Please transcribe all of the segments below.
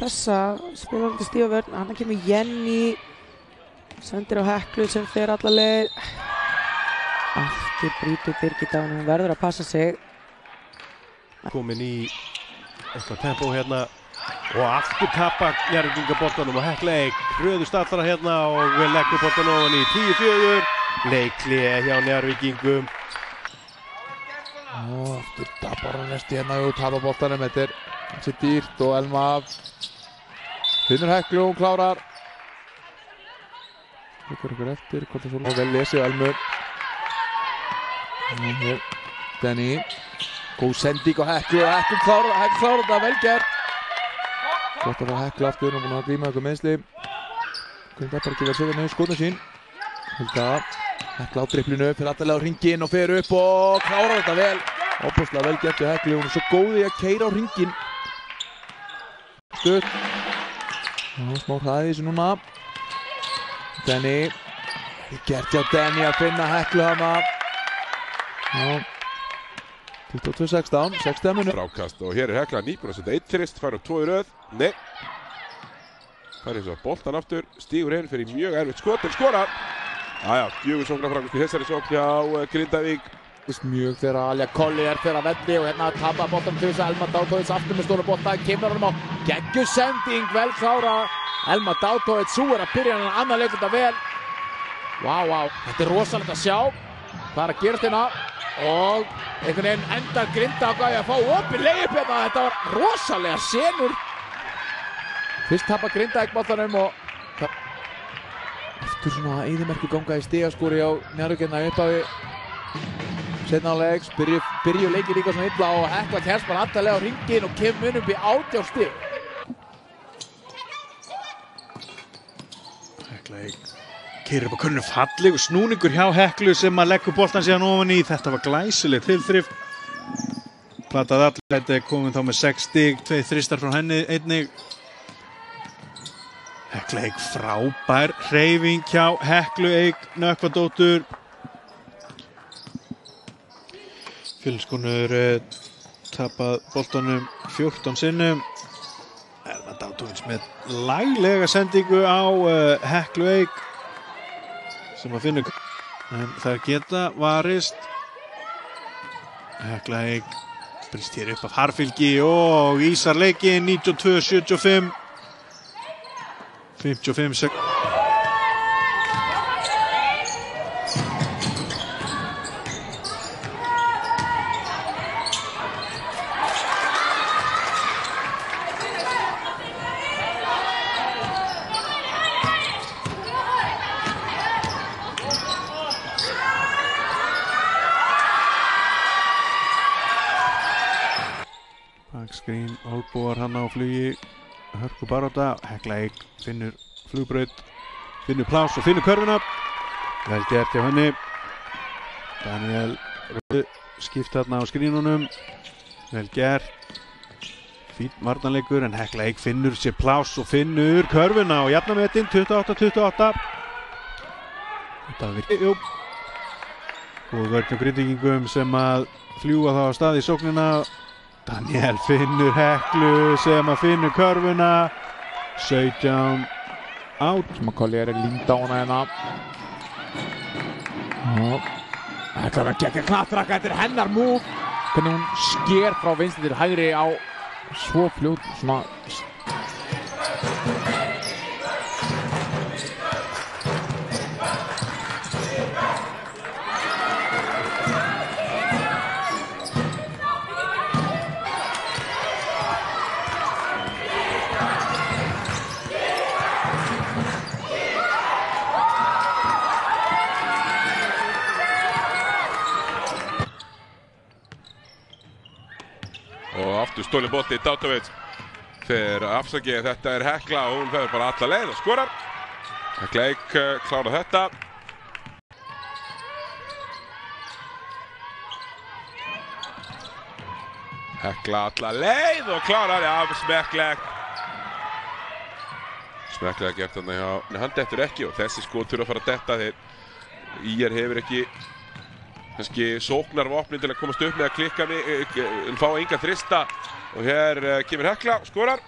pressa, spilar alltaf stífa vörn, hann kemur Jenny, sendir á Heklu sem fer alla leið. Aftur brýtur Birgit á hann, hún verður að passa sig. Komin í eitthvað tempó hérna og aftur tapar Njarðvíkingar boltanum og Hekla Eik röðust allra hérna og leggur boltan ofan í 10-4. Leikhlé hjá Njarðvíkingum. Og aftur tapar hann næst hérna og tapar boltanum. Þetta er ansi dýrt og Elma finnur Heklu og hún klárar. Tekur ykkur eftir, hvort það svo vel lesið Elmu. Og hér, Denny. Góð sending á Heklu og Heklu klárar þetta, vel gert. Gott að fara Heklu aftur og búin að glíma ykkur meðsli. Hvernig það bara ekki verið að setja niður skotna sín. Hulda, Hekla á driplinu, fyrir allalega á hringinn og fer upp og klárar þetta vel. Óbúslega vel gert hjá Heklu, hún er svo góð í að keyra á hringinn. Stutt. Smá hraði í þessu núna. Denny. Gert hjá Denny að finna Heklu hana. 22-16, 60 minútur. Frákast og hér er Hekla nýbúin að setja 1 þrist, fær 2 í röð. Nei. Fær eins og boltan aftur, stígur inn fyrir mjög erfitt skot en skorar. Jæja, 4 sóknarframist í þessari sókn hjá Grindavík. Mjög þegar Alja Collier fer að velli og hérna tapar boltan til þess að Elma Dautovits aftur með stóra bolta, kemur honum á geggjusending, vel klára. Elma Dautovits, sú er að byrja hann annar leikur þetta vel. Vá, þetta er rosalegt að sjá hvað er að gerast hérna og einhvern veginn endar Grindavík að fá opinn leik hérna, þetta var rosalega senur. Fyrst tapar Grindavík boltanum og aftur svona eyðimerkur ganga í stigaskúri á Njarðvíkina upphafi seinna á leiks, byrju leikir líka svona illa og Hekla kemst bara allalega á hringinn og kemur upp í 18 stig. Hekla keyrir upp á körnu, fallegur snúningur hjá Heklu sem að leggur boltan síðan ofan í. Þetta var glæsileg tilþrif. Plataði allir, þetta er komin þá með 6 stig, 2 þristar frá henni einnig. Hekla Eik frábær hreyfing hjá Heklu Eik Nökkvadóttur. Fjölniskonur tapað boltanum 14 sinnum. Elma Dautovits með laglega sendingu á Heklu Eik sem að finna en það geta varist. Hekla Eik brýst hér upp af harfylgi og ísar leikinn 92-75. 55 sekúndur. Backskrín, olbúar hann á flugi. Hörku barátta, Hekla Eik finnur flugbraut, finnur pláss og finnur körfuna. Vel gert hjá henni. Daniel skipta þarna á skrínunum. Vel gert. Fín varnarleikur en Hekla Eik finnur sér pláss og finnur körfuna og jafnametinn 28-28. Þetta virkir, jú. Og vörn hjá Grindvíkingum sem að fljúga þá á stað í sóknina. Daniel finnur Heklu sem að finnur körfuna. 17 out. Collier er línd á hana hérna. Þetta er að gegja klattraka, þetta er hennar múf. Hvernig hún sker frá vinstri til hægri á svo fljót svona. Og aftur stólinn bolti, Dautovits fer afsakið, þetta er Hekla og hún fer bara alla leið og skorar. Hekla Eik klárar þetta. Hekla alla leið og klárar, já, smekklegt. Smekklega gert þarna hjá, en hann dettur ekki og þessi skot þurfa að fara að detta þegar IR hefur ekki kannski sóknarvopnin til að komast upp með að klikka en fá enga þrista og hér kemur Hekla og skorar.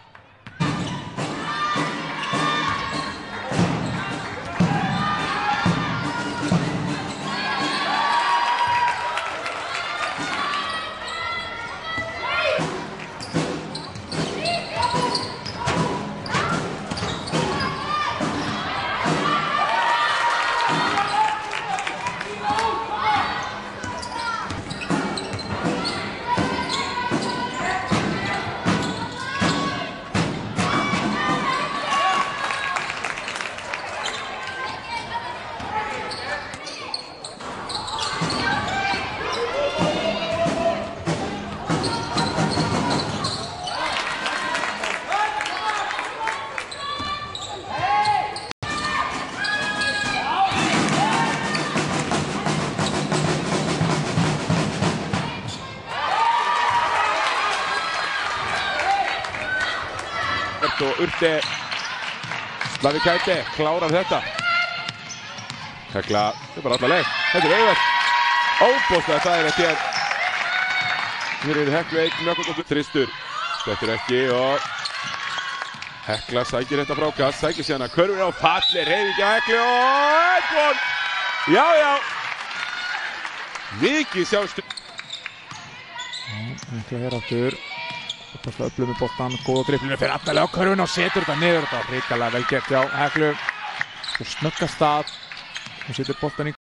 gott og Urte Slavi Kæti klárar þetta. Hekla er bara alla leið. Þetta auðvelt. Óbóðslega það þetta hér. Hér Heklu einn Nökkundóttur. Þristur. Stettur ekki og Hekla sækir þetta frá kast. Sækir síðan að körfur á falli. Reyfingi á Heklu og Edvon. Já. Mikið sjástu. Hekla hér aftur. Þetta er öflug með boltan. Góða driblinu fyrir aftalega á körfuna og setur þetta niður. Þetta var hrikalega vel gert hjá Heklu. Svo snöggast það. Hún setur boltan í